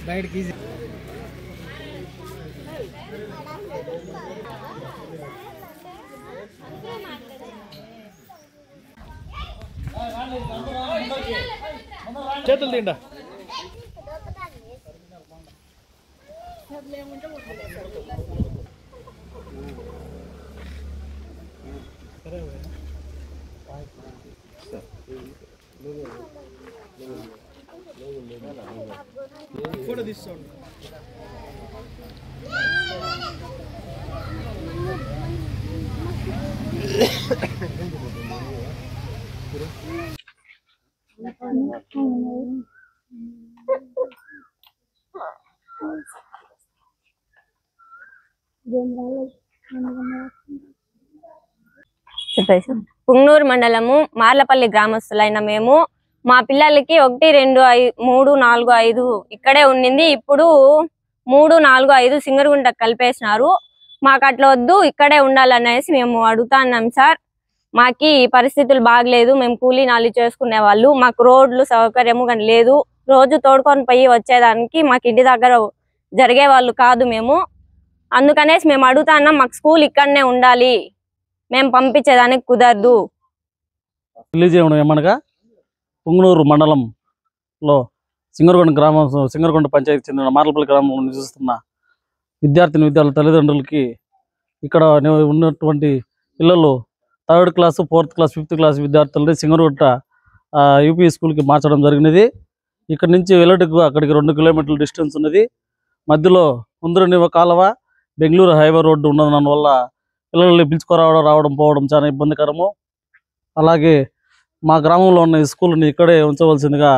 బయటికి చేతులు తిండా ఫోటో తీసుకోండి. పుంగనూరు మండలము మార్లపల్లి గ్రామస్తులైన మేము మా పిల్లలకి 1, 2, 3, 4, 5 ఇక్కడే ఉండింది. ఇప్పుడు 3, 4, 5 సింగరగుంట కలిపేసినారు. మాకు అట్లా వద్దు, ఇక్కడే ఉండాలనేసి మేము అడుగుతున్నాం సార్. మాకి పరిస్థితులు బాగలేదు, మేము కూలీ నాలి చేసుకునే వాళ్ళు, మాకు రోడ్లు సౌకర్యము కానీ లేదు. రోజు తోడుకొని పోయి వచ్చేదానికి మాకు ఇంటి దగ్గర జరిగే వాళ్ళు కాదు మేము. అందుకనేసి మేము అడుగుతున్నాం, మాకు స్కూల్ ఇక్కడనే ఉండాలి, మేము పంపించేదానికి కుదరదు. తెలియజేయడం ఏమనగా పుంగనూరు మండలంలో సింగరగుంట పంచాయతీ చెందిన మార్లపల్లి గ్రామంలో నివసిస్తున్న విద్యార్థుల తల్లిదండ్రులకి ఇక్కడ ఉన్నటువంటి పిల్లలు 3rd class, 4th class, 5th class విద్యార్థులని సింగరగుంట యూపీ స్కూల్కి మార్చడం జరిగినది. ఇక్కడ నుంచి వెళ్ళటకు అక్కడికి 2 కిలోమీటర్ల డిస్టెన్స్ ఉన్నది. మధ్యలో కుందరనివ కాలువ, బెంగళూరు హైవే రోడ్డు ఉండడం వల్ల పిల్లల్ని రావడం పోవడం చాలా ఇబ్బందికరము. అలాగే మా గ్రామంలో ఉన్న ఈ స్కూల్ని ఇక్కడే ఉంచవలసిందిగా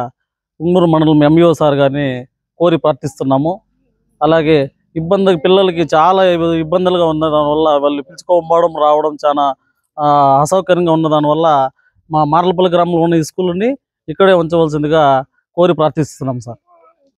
పుంగనూరు మండలం ఎంఈఓ సార్ గారిని కోరి ప్రార్థిస్తున్నాము. అలాగే పిల్లలకి చాలా ఇబ్బందులుగా ఉన్న దానివల్ల వాళ్ళు పిలుచుకోవడం రావడం చాలా అసౌకర్యంగా ఉన్న దానివల్ల మా మార్లపల్లి గ్రామంలో ఉన్న ఈ స్కూల్ని ఇక్కడే ఉంచవలసిందిగా కోరి ప్రార్థిస్తున్నాం సార్.